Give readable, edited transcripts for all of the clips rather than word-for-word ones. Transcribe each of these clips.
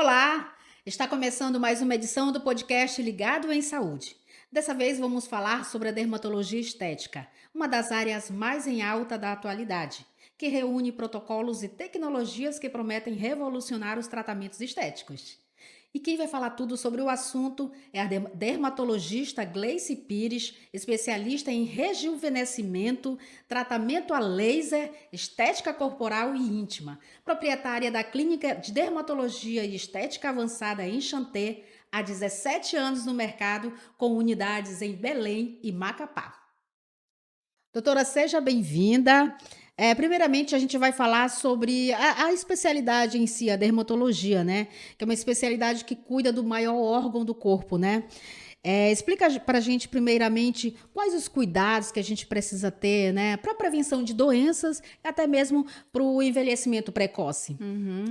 Olá! Está começando mais uma edição do podcast Ligado em Saúde. Dessa vez vamos falar sobre a dermatologia estética, uma das áreas mais em alta da atualidade, que reúne protocolos e tecnologias que prometem revolucionar os tratamentos estéticos. E quem vai falar tudo sobre o assunto é a dermatologista Gleice Pires, especialista em rejuvenescimento, tratamento a laser, estética corporal e íntima, proprietária da Clínica de Dermatologia e Estética Avançada em Chanté, há 17 anos no mercado, com unidades em Belém e Macapá. Doutora, seja bem-vinda. Primeiramente, a gente vai falar sobre a especialidade em si, a dermatologia, né? Que é uma especialidade que cuida do maior órgão do corpo, né? Explica para a gente, primeiramente, quais os cuidados que a gente precisa ter, né? Para a prevenção de doenças e até mesmo para o envelhecimento precoce.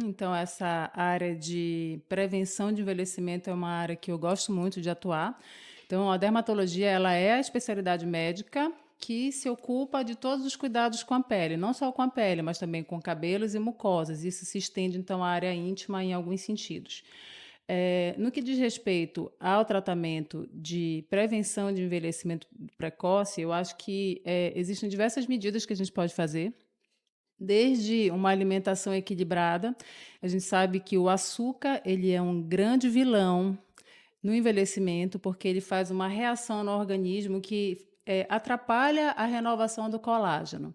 Então essa área de prevenção de envelhecimento é uma área que eu gosto muito de atuar. Então a dermatologia, ela é a especialidade médica que se ocupa de todos os cuidados com a pele, não só com a pele, mas também com cabelos e mucosas. Isso se estende então à área íntima em alguns sentidos. No que diz respeito ao tratamento de prevenção de envelhecimento precoce, eu acho que existem diversas medidas que a gente pode fazer. Desde uma alimentação equilibrada, a gente sabe que o açúcar, ele é um grande vilão no envelhecimento, porque ele faz uma reação no organismo que, atrapalha a renovação do colágeno.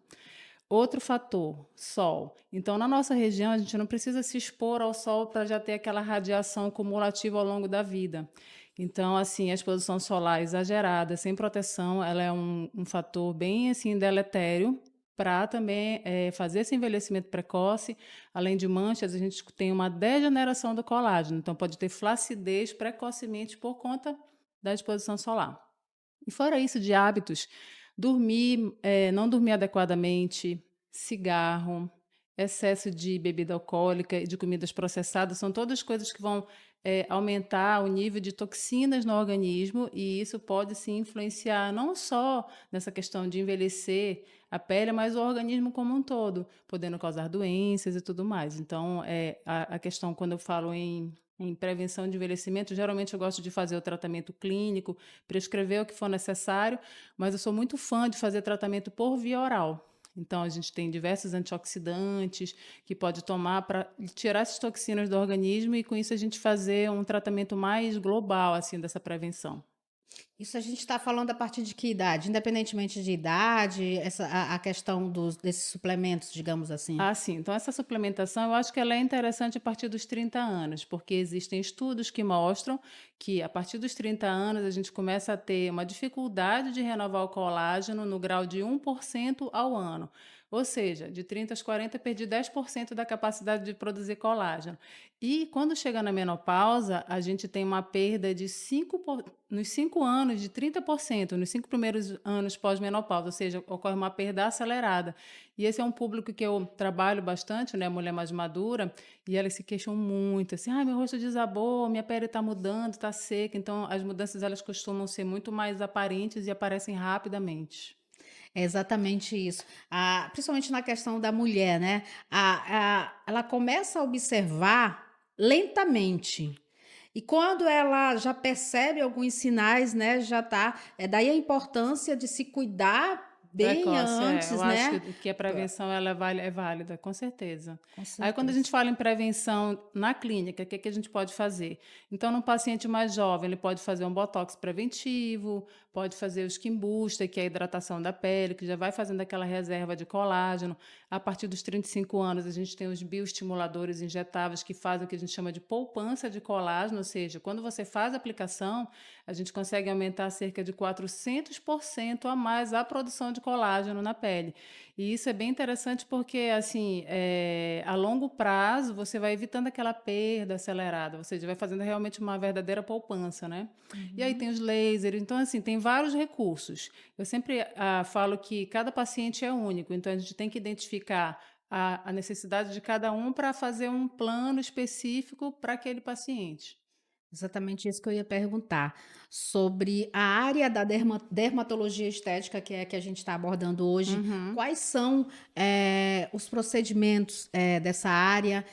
Outro fator, sol. Então, na nossa região, a gente não precisa se expor ao sol para já ter aquela radiação cumulativa ao longo da vida. Então, assim, a exposição solar exagerada, sem proteção, ela é um fator bem, assim, deletério para também, fazer esse envelhecimento precoce. Além de manchas, a gente tem uma degeneração do colágeno, então pode ter flacidez precocemente por conta da exposição solar. E fora isso de hábitos, dormir, não dormir adequadamente, cigarro, excesso de bebida alcoólica e de comidas processadas, são todas coisas que vão, aumentar o nível de toxinas no organismo, e isso pode sim influenciar não só nessa questão de envelhecer a pele, mas o organismo como um todo, podendo causar doenças e tudo mais. Então, a questão quando eu falo em prevenção de envelhecimento, geralmente eu gosto de fazer o tratamento clínico, prescrever o que for necessário, mas eu sou muito fã de fazer tratamento por via oral. Então, a gente tem diversos antioxidantes que pode tomar para tirar essas toxinas do organismo e, com isso, a gente fazer um tratamento mais global, assim, dessa prevenção. Isso a gente está falando a partir de que idade? Independentemente de idade, a questão desses suplementos, digamos assim. Ah, sim. Então, essa suplementação, eu acho que ela é interessante a partir dos 30 anos, porque existem estudos que mostram que a partir dos 30 anos a gente começa a ter uma dificuldade de renovar o colágeno no grau de 1% ao ano. Ou seja, de 30 aos 40, perdi 10% da capacidade de produzir colágeno. E quando chega na menopausa, a gente tem uma perda de nos 5 anos, de 30%, nos 5 primeiros anos pós-menopausa, ou seja, ocorre uma perda acelerada. E esse é um público que eu trabalho bastante, né, mulher mais madura, e elas se queixam muito, assim: "Ai, meu rosto desabou, minha pele está mudando, está seca". Então as mudanças, elas costumam ser muito mais aparentes e aparecem rapidamente. É exatamente isso. Principalmente na questão da mulher, né? Ela começa a observar lentamente. E quando ela já percebe alguns sinais, né, já tá. É daí a importância de se cuidar bem Precoce, é. Eu antes, acho né? que a prevenção ela é válida, com certeza. Com Aí, quando a gente certeza. fala em prevenção na clínica, o que que a gente pode fazer? Então, num paciente mais jovem, ele pode fazer um botox preventivo, pode fazer o skin booster, que é a hidratação da pele, que já vai fazendo aquela reserva de colágeno. A partir dos 35 anos, a gente tem os bioestimuladores injetáveis que fazem o que a gente chama de poupança de colágeno, ou seja, quando você faz a aplicação, a gente consegue aumentar cerca de 400% a mais a produção de colágeno na pele. E isso é bem interessante porque, assim, a longo prazo, você vai evitando aquela perda acelerada, ou seja, vai fazendo realmente uma verdadeira poupança, né. E aí Uhum. tem os lasers, então, assim, tem vários recursos. Eu sempre, falo que cada paciente é único, então a gente tem que identificar a necessidade de cada um para fazer um plano específico para aquele paciente. Exatamente isso que eu ia perguntar, sobre a área da dermatologia estética, que é a que a gente está abordando hoje. Uhum. Quais são, os procedimentos, dessa área?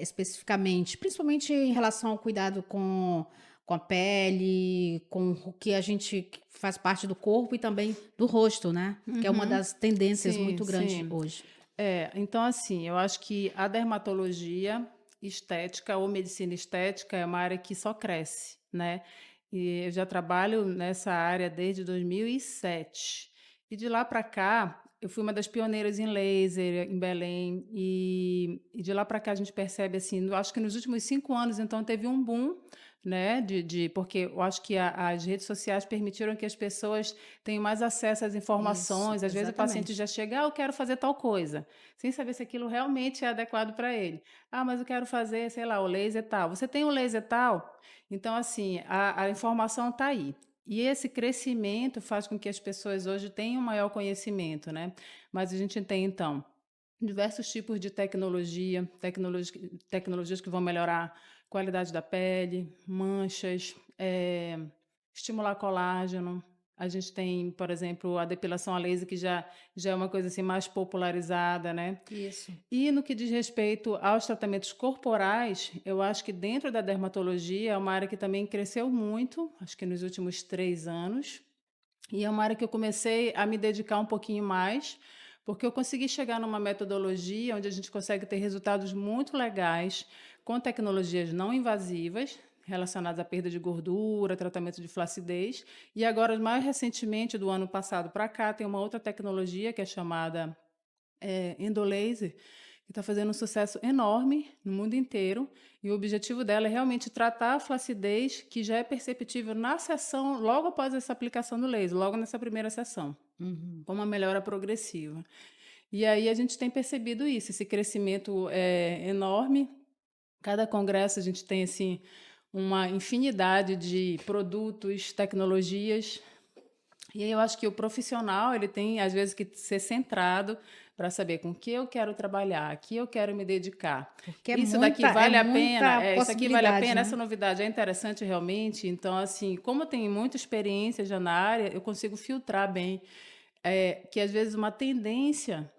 especificamente, principalmente em relação ao cuidado com a pele, com o que a gente que faz parte do corpo e também do rosto, né? Que é uma Uhum. das tendências Sim, muito grande sim. hoje. Então assim, eu acho que a dermatologia estética ou medicina estética é uma área que só cresce, né. E eu já trabalho nessa área desde 2007. E de lá para cá, eu fui uma das pioneiras em laser em Belém, e de lá para cá a gente percebe, assim, eu acho que nos últimos 5 anos, então, teve um boom, né, porque eu acho que as redes sociais permitiram que as pessoas tenham mais acesso às Isso, informações. Às vezes o paciente exatamente. já chega: "Ah, eu quero fazer tal coisa", sem saber se aquilo realmente é adequado para ele. "Ah, mas eu quero fazer, sei lá, o laser tal". "Você tem o laser tal?". Então, assim, a informação está aí. E esse crescimento faz com que as pessoas hoje tenham maior conhecimento, né. Mas a gente tem, então, diversos tipos de tecnologias que vão melhorar a qualidade da pele, manchas, estimular colágeno. A gente tem, por exemplo, a depilação a laser, que já é uma coisa, assim, mais popularizada, né. Isso. E no que diz respeito aos tratamentos corporais, eu acho que dentro da dermatologia é uma área que também cresceu muito, acho que nos últimos 3 anos. E é uma área que eu comecei a me dedicar um pouquinho mais, porque eu consegui chegar numa metodologia onde a gente consegue ter resultados muito legais com tecnologias não invasivas, relacionadas à perda de gordura, tratamento de flacidez. E agora, mais recentemente, do ano passado para cá, tem uma outra tecnologia que é chamada Endolaser, que está fazendo um sucesso enorme no mundo inteiro, e o objetivo dela é realmente tratar a flacidez que já é perceptível na sessão, logo após essa aplicação do laser, logo nessa primeira sessão, Uhum. com uma melhora progressiva. E aí a gente tem percebido isso, esse crescimento é enorme. Cada congresso a gente tem assim uma infinidade de produtos, tecnologias, e aí eu acho que o profissional, ele tem às vezes que ser centrado para saber com que eu quero trabalhar, a que eu quero me dedicar. Porque Isso daqui é vale a pena? muita Isso aqui vale a possibilidade, pena? né? Essa novidade é interessante realmente? Então, assim, como eu tenho muita experiência já na área, eu consigo filtrar bem, que às vezes uma tendência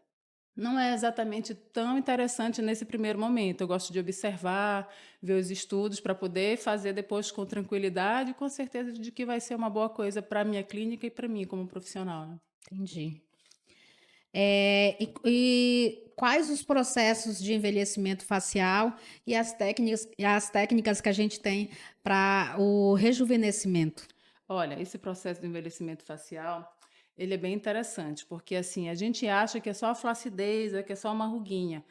não é exatamente tão interessante nesse primeiro momento. Eu gosto de observar, ver os estudos para poder fazer depois com tranquilidade, com certeza de que vai ser uma boa coisa para a minha clínica e para mim como profissional, né. Entendi. E quais os processos de envelhecimento facial e as técnicas que a gente tem para o rejuvenescimento? Olha, esse processo do envelhecimento facial, ele é bem interessante, porque assim, a gente acha que é só a flacidez, que é só uma ruguinha.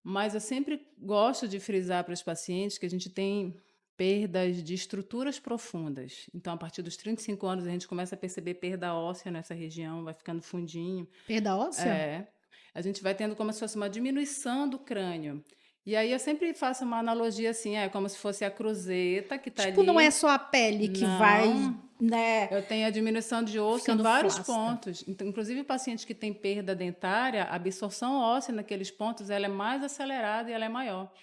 Mas eu sempre gosto de frisar para os pacientes que a gente tem perdas de estruturas profundas. Então, a partir dos 35 anos, a gente começa a perceber perda óssea nessa região, vai ficando fundinho. Perda óssea? É, a gente vai tendo como se fosse uma diminuição do crânio. E aí eu sempre faço uma analogia assim, é como se fosse a cruzeta que está Tipo, não é ali. só a pele que vai, Não, né, eu tenho a diminuição de osso em ficando vários flácida. pontos. Então, inclusive pacientes que têm perda dentária, a absorção óssea naqueles pontos ela é mais acelerada e ela é maior.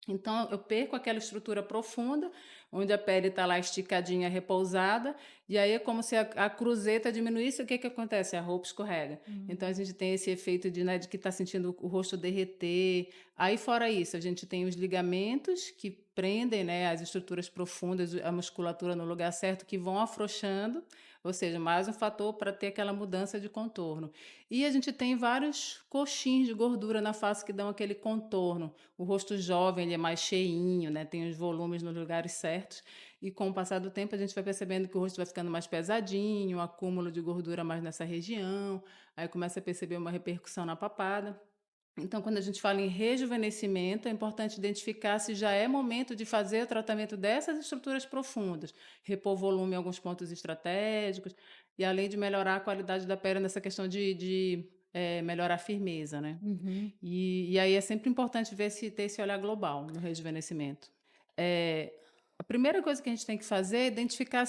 Então, eu perco aquela estrutura profunda, onde a pele está lá esticadinha, repousada, e aí é como se a cruzeta diminuísse. O que que acontece? A roupa escorrega. Então, a Hum. gente tem esse efeito de, né, de que está sentindo o rosto derreter. Aí, fora isso, a gente tem os ligamentos que prendem, né, as estruturas profundas, a musculatura no lugar certo, que vão afrouxando, ou seja, mais um fator para ter aquela mudança de contorno. E a gente tem vários coxins de gordura na face que dão aquele contorno. O rosto jovem, ele é mais cheinho, né, tem os volumes nos lugares certos, e com o passar do tempo a gente vai percebendo que o rosto vai ficando mais pesadinho, um acúmulo de gordura mais nessa região, aí começa a perceber uma repercussão na papada. Então, quando a gente fala em rejuvenescimento, é importante identificar se já é momento de fazer o tratamento dessas estruturas profundas, repor volume em alguns pontos estratégicos, e além de melhorar a qualidade da pele nessa questão de melhorar a firmeza, né? Uhum. E aí é sempre importante ver se ter esse olhar global no rejuvenescimento. Eh, a primeira coisa que a gente tem que fazer é identificar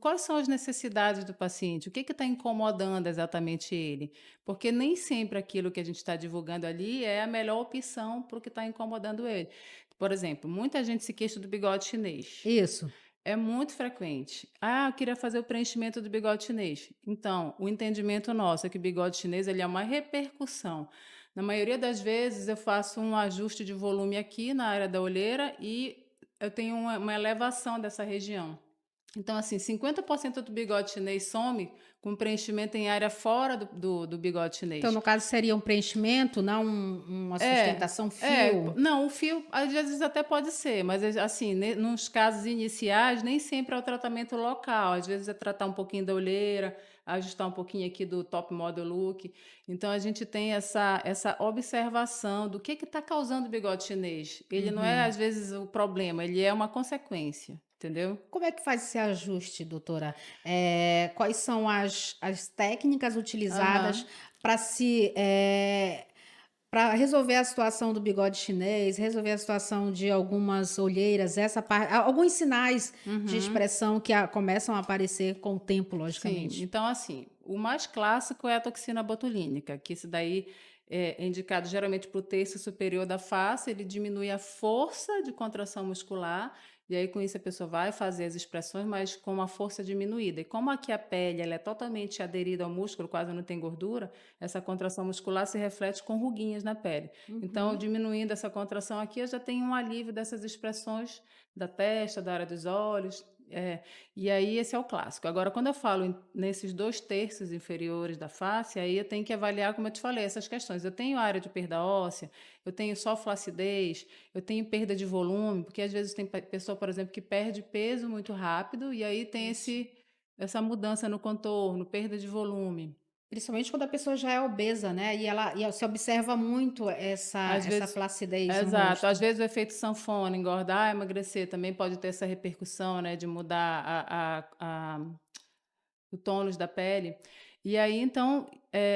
quais são as necessidades do paciente, o que está incomodando exatamente ele. Porque nem sempre aquilo que a gente está divulgando ali é a melhor opção para o que está incomodando ele. Por exemplo, muita gente se queixa do bigode chinês. Isso. É muito frequente. "Ah, eu queria fazer o preenchimento do bigode chinês". Então, o entendimento nosso é que o bigode chinês ele é uma repercussão Na maioria das vezes eu faço um ajuste de volume aqui na área da olheira e eu tenho uma elevação dessa região. Então, assim, 50% do bigode chinês some com preenchimento em área fora do bigode Então, chinês. no caso, seria um preenchimento, não uma sustentação fio? Não, o fio às vezes até pode ser, mas assim, nos casos iniciais, nem sempre é o tratamento local, às vezes é tratar um pouquinho da olheira, ajustar um pouquinho aqui do top model look. Então a gente tem essa observação do que está causando o bigode chinês. Ele não é Uhum. às vezes o problema, ele é uma consequência, entendeu? Como é que faz esse ajuste, doutora? Quais são as técnicas utilizadas Aham. para para resolver a situação do bigode chinês, resolver a situação de algumas olheiras, alguns sinais de Uhum. expressão que começam a aparecer com o tempo, Sim, logicamente. então assim, o mais clássico é a toxina botulínica, que isso daí é indicado geralmente para o terço superior da face, ele diminui a força de contração muscular, e aí com isso a pessoa vai fazer as expressões, mas com uma força diminuída. E como aqui a pele ela é totalmente aderida ao músculo, quase não tem gordura, essa contração muscular se reflete com ruguinhas na pele. Então, Uhum. diminuindo essa contração aqui, eu já tenho um alívio dessas expressões da testa, da área dos olhos. E aí esse é o clássico. Agora, quando eu falo nesses 2 terços inferiores da face, aí eu tenho que avaliar, como eu te falei, essas questões. Eu tenho área de perda óssea, eu tenho só flacidez, eu tenho perda de volume, porque às vezes tem pessoa, por exemplo, que perde peso muito rápido e aí tem Isso. essa mudança no contorno, perda de volume. Principalmente quando a pessoa já é obesa, né? E se observa muito Às essa vezes, flacidez no exato. Às rosto. vezes o efeito sanfona, engordar, emagrecer, também pode ter essa repercussão, né, de mudar o tônus da pele. E aí, então,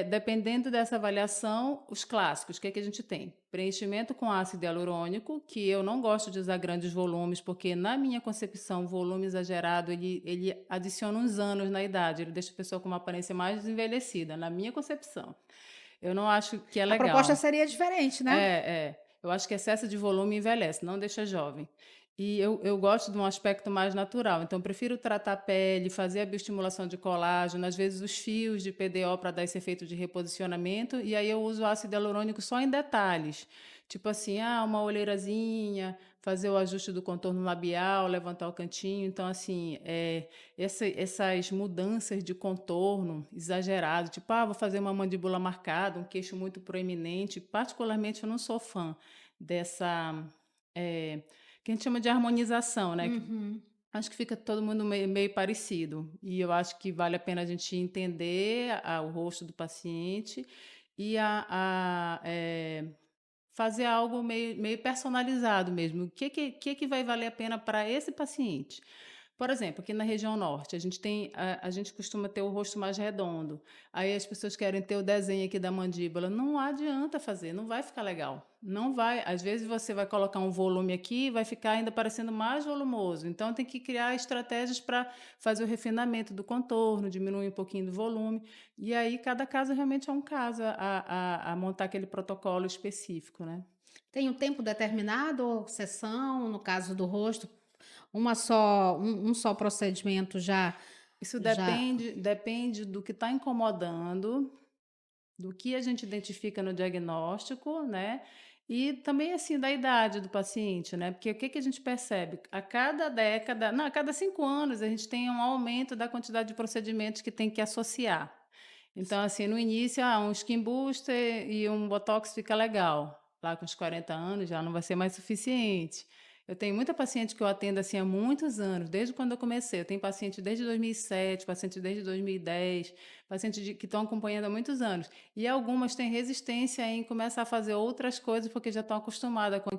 dependendo dessa avaliação, os clássicos, o que é que a gente tem? Preenchimento com ácido hialurônico, que eu não gosto de usar grandes volumes, porque na minha concepção, o volume exagerado, ele adiciona uns anos na idade, ele deixa a pessoa com uma aparência mais envelhecida, na minha concepção. Eu não acho que é A proposta legal. seria diferente, né? Eu acho que excesso de volume envelhece, não deixa jovem. E eu gosto de um aspecto mais natural, então eu prefiro tratar a pele, fazer a bioestimulação de colágeno, às vezes os fios de PDO para dar esse efeito de reposicionamento, e aí eu uso ácido hialurônico só em detalhes. Tipo assim, uma olheirazinha, fazer o ajuste do contorno labial, levantar o cantinho. Então, assim, essas mudanças de contorno exagerado, tipo, vou fazer uma mandíbula marcada, um queixo muito proeminente. Particularmente, eu não sou fã dessa, que a gente chama de harmonização, né? Uhum. Acho que fica todo mundo meio parecido. E eu acho que vale a pena a gente entender o rosto do paciente e fazer algo meio personalizado mesmo. O que vai valer a pena para esse paciente? Por exemplo, aqui na região norte, a gente costuma ter o rosto mais redondo. Aí as pessoas querem ter o desenho aqui da mandíbula. Não adianta fazer, não vai ficar legal. Não vai. Às vezes você vai colocar um volume aqui e vai ficar ainda parecendo mais volumoso. Então tem que criar estratégias para fazer o refinamento do contorno, diminuir um pouquinho do volume. E aí cada caso realmente é um caso a montar aquele protocolo específico, né? Tem um tempo determinado, ou sessão, no caso do rosto, um só procedimento Isso já. depende do que está incomodando, do que a gente identifica no diagnóstico, né? E também, assim, da idade do paciente, né? Porque o que que a gente percebe? A cada década, não, a cada 5 anos, a gente tem um aumento da quantidade de procedimentos que tem que associar. Então, assim, no início, um skin booster e um botox fica legal. Lá com os 40 anos já não vai ser mais suficiente. Eu tenho muita paciente que eu atendo assim há muitos anos, desde quando eu comecei. Eu tenho paciente desde 2007, paciente desde 2010, pacientes que estão acompanhando há muitos anos. E algumas têm resistência em começar a fazer outras coisas porque já estão acostumadas com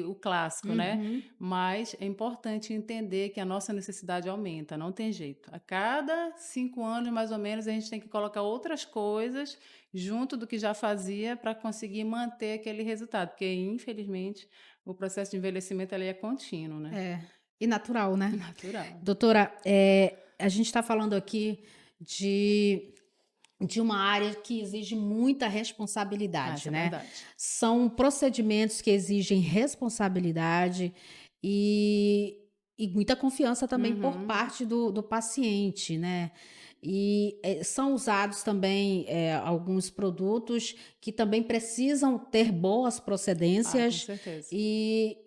o clássico, né? Uhum. Mas é importante entender que a nossa necessidade aumenta, não tem jeito. A cada 5 anos, mais ou menos, a gente tem que colocar outras coisas junto do que já fazia para conseguir manter aquele resultado, porque infelizmente o processo de envelhecimento ele é contínuo, né? É. E natural, né? Natural. Doutora, a gente está falando aqui de, de uma área que exige muita responsabilidade, Isso é né? verdade. São procedimentos que exigem responsabilidade e, e muita confiança também por Uhum. parte do paciente, né? e são usados também alguns produtos que também precisam ter boas Ah, com procedências certeza. e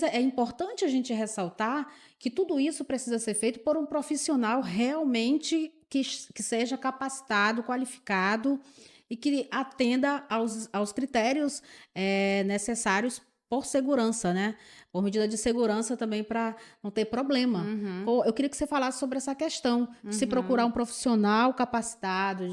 é importante a gente ressaltar que tudo isso precisa ser feito por um profissional realmente que seja capacitado, qualificado e que atenda aos critérios necessários por segurança, né? Por medida de segurança também para não ter problema. Uhum, Eu queria que você falasse sobre essa questão de se procurar uhum. um profissional capacitado,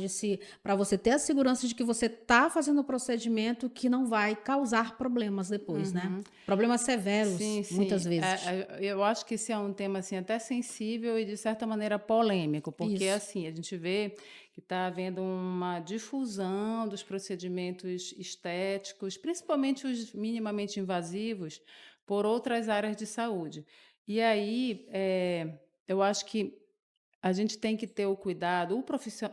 para você ter a segurança de que você está fazendo o procedimento que não vai causar problemas depois, né? Uhum. Problemas severos, Sim, muitas sim. vezes. Eu acho que esse é um tema, assim, até sensível e de certa maneira polêmico, porque, Isso. assim, a gente vê que está havendo uma difusão dos procedimentos estéticos, principalmente os minimamente invasivos, por outras áreas de saúde. E aí, eu acho que a gente tem que ter o cuidado,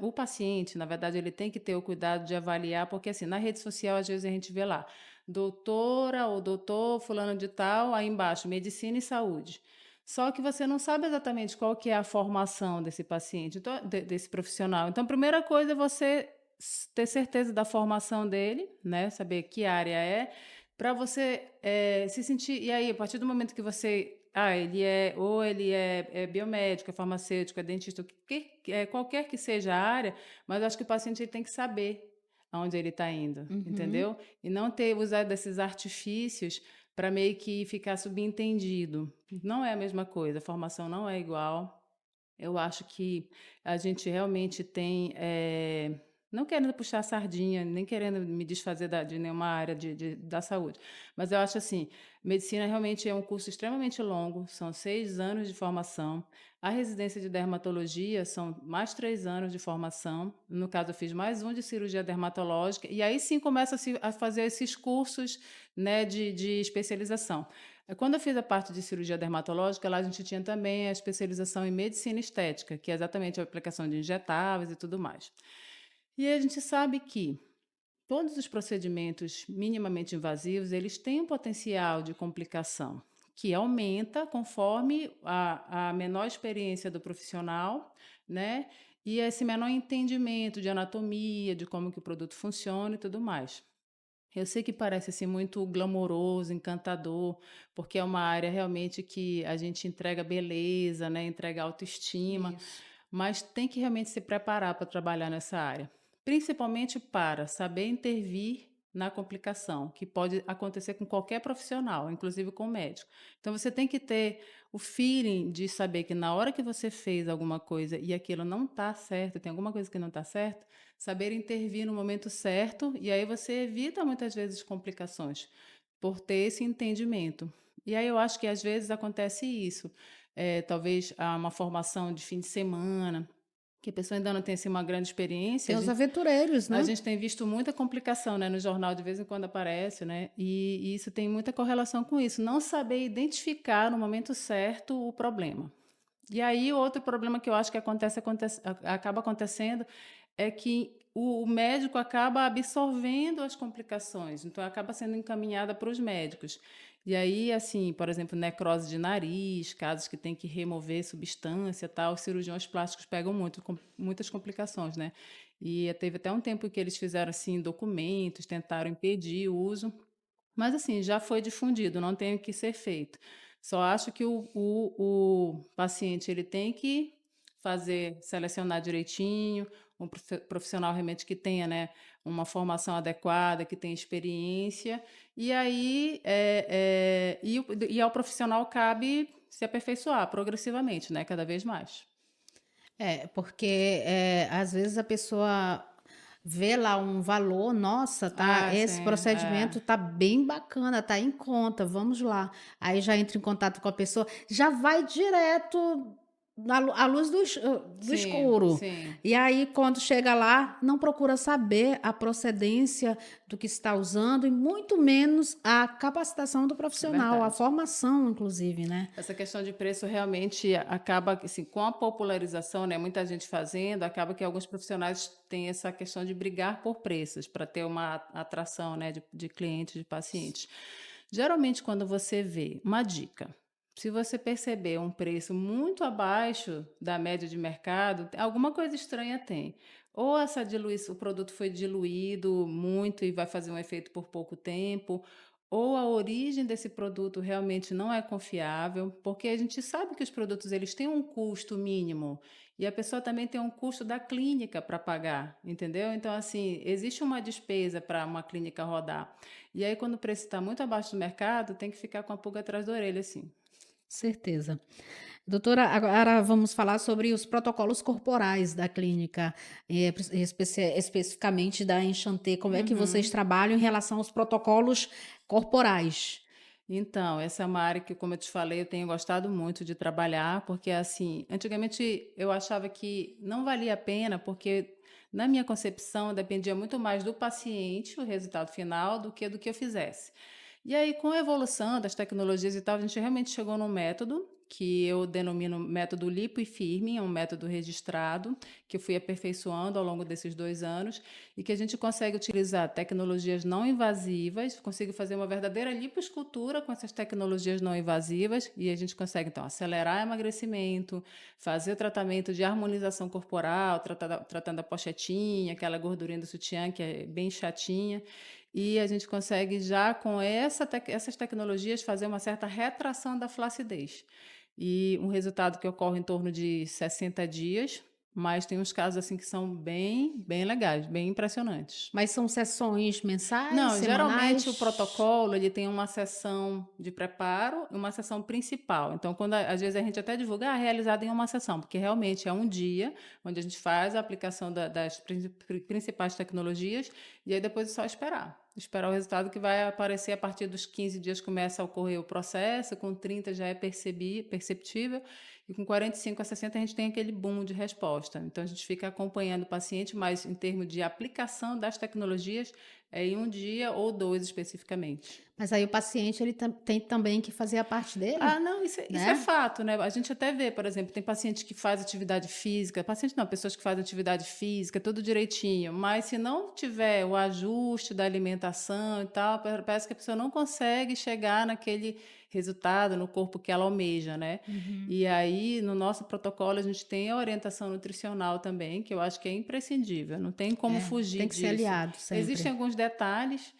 o paciente, na verdade, ele tem que ter o cuidado de avaliar, porque assim, na rede social, às vezes a gente vê lá, doutora ou doutor, fulano de tal, aí embaixo, medicina e saúde. Só que você não sabe exatamente qual que é a formação desse paciente, então, desse profissional. Então, a primeira coisa é você ter certeza da formação dele, né? Saber que área é, para você se sentir. E aí, a partir do momento que você ele é biomédico, é farmacêutico, é dentista, qualquer que seja a área, mas acho que o paciente ele tem que saber aonde ele está indo, Uhum. entendeu? E não ter usado desses artifícios para meio que ficar subentendido. Não é a mesma coisa, a formação não é igual. Eu acho que a gente realmente tem, não querendo puxar sardinha, nem querendo me desfazer de nenhuma área da saúde, mas eu acho assim, medicina realmente é um curso extremamente longo, são 6 anos de formação. A residência de dermatologia são mais 3 anos de formação. No caso, eu fiz mais um de cirurgia dermatológica, e aí sim começa a fazer esses cursos, né, de especialização. Quando eu fiz a parte de cirurgia dermatológica, lá a gente tinha também a especialização em medicina estética, que é exatamente a aplicação de injetáveis e tudo mais. E aí a gente sabe que todos os procedimentos minimamente invasivos, eles têm um potencial de complicação, que aumenta conforme a menor experiência do profissional, né? E esse menor entendimento de anatomia, de como que o produto funciona e tudo mais. Eu sei que parece assim muito glamouroso, encantador, porque é uma área realmente que a gente entrega beleza, né, entrega autoestima, Isso. mas tem que realmente se preparar para trabalhar nessa área, principalmente para saber intervir na complicação, que pode acontecer com qualquer profissional, inclusive com o médico. Então você tem que ter o feeling de saber que na hora que você fez alguma coisa e aquilo não está certo, tem alguma coisa que não está certo, saber intervir no momento certo, e aí você evita muitas vezes complicações, por ter esse entendimento. E aí eu acho que às vezes acontece isso, talvez uma formação de fim de semana, que a pessoa ainda não tem assim, uma grande experiência, Tem os aventureiros, a né? gente tem visto muita complicação, né, no jornal, de vez em quando aparece, né, e isso tem muita correlação com isso, não saber identificar no momento certo o problema. E aí, outro problema que eu acho que acaba acontecendo é que o médico acaba absorvendo as complicações, então acaba sendo encaminhada para os médicos. E aí, assim, por exemplo, necrose de nariz, casos que tem que remover substância, tal, os cirurgiões plásticos pegam muitas complicações, né? E teve até um tempo que eles fizeram assim documentos, tentaram impedir o uso, mas assim, já foi difundido, não tem o que ser feito. Só acho que o paciente ele tem que selecionar direitinho, um profissional realmente que tenha, né, uma formação adequada, que tenha experiência, e aí e ao profissional cabe se aperfeiçoar progressivamente, né, cada vez mais. Porque às vezes a pessoa vê lá um valor, nossa, tá, Ah, esse sim, procedimento tá bem bacana, tá em conta, vamos lá. Aí já entra em contato com a pessoa, já vai direto à luz do sim, escuro. sim, E aí, quando chega lá, não procura saber a procedência do que está usando e muito menos a capacitação do é profissional, a verdade. formação, inclusive, né? Essa questão de preço realmente acaba, assim, com a popularização, né, muita gente fazendo, acaba que alguns profissionais têm essa questão de brigar por preços, para ter uma atração, né, de clientes, de pacientes. Geralmente, quando você vê uma dica, Se você perceber um preço muito abaixo da média de mercado, alguma coisa estranha tem. Ou essa diluição, o produto foi diluído muito e vai fazer um efeito por pouco tempo, ou a origem desse produto realmente não é confiável, porque a gente sabe que os produtos eles têm um custo mínimo e a pessoa também tem um custo da clínica para pagar, entendeu? Então, assim, existe uma despesa para uma clínica rodar. E aí, quando o preço está muito abaixo do mercado, tem que ficar com a pulga atrás da orelha, assim. Certeza. Doutora, agora vamos falar sobre os protocolos corporais da clínica, especificamente da Enxantê. Como é que vocês Uhum. trabalham em relação aos protocolos corporais? Então, essa é uma área que, como eu te falei, eu tenho gostado muito de trabalhar, porque assim, antigamente eu achava que não valia a pena, porque na minha concepção dependia muito mais do paciente, o resultado final, do que eu fizesse. E aí, com a evolução das tecnologias e tal, a gente realmente chegou num método que eu denomino método lipo e firme, é um método registrado, que eu fui aperfeiçoando ao longo desses 2 anos, e que a gente consegue utilizar tecnologias não invasivas, consigo fazer uma verdadeira lipoescultura com essas tecnologias não invasivas, e a gente consegue, então, acelerar o emagrecimento, fazer o tratamento de harmonização corporal, tratando a pochetinha, aquela gordurinha do sutiã, que é bem chatinha, e a gente consegue já com essas tecnologias fazer uma certa retração da flacidez. E um resultado que ocorre em torno de 60 dias, mas tem uns casos assim que são bem legais, bem impressionantes. Mas são sessões mensais, Não, geralmente o semanais? protocolo ele tem uma sessão de preparo e uma sessão principal. Então, quando às vezes a gente até divulga, realizado em uma sessão, porque realmente é um dia onde a gente faz a aplicação das principais tecnologias e aí depois é só esperar. Esperar o resultado que vai aparecer a partir dos 15 dias começa a ocorrer o processo, com 30 já é perceptível e com 45 a 60 a gente tem aquele boom de resposta. Então, a gente fica acompanhando o paciente, mas em termos de aplicação das tecnologias, é em um dia ou 2 especificamente. Mas aí o paciente ele tem também que fazer a parte dele, Ah, não, isso é né? fato, né? A gente até vê, por exemplo, tem paciente que faz atividade física, paciente não, pessoas que fazem atividade física, tudo direitinho, mas se não tiver o ajuste da alimentação e tal, parece que a pessoa não consegue chegar naquele resultado no corpo que ela almeja, né? Uhum. E aí, no nosso protocolo, a gente tem a orientação nutricional também, que eu acho que é imprescindível, não tem como É, fugir tem que ser disso. aliado Existem sempre. alguns detalhes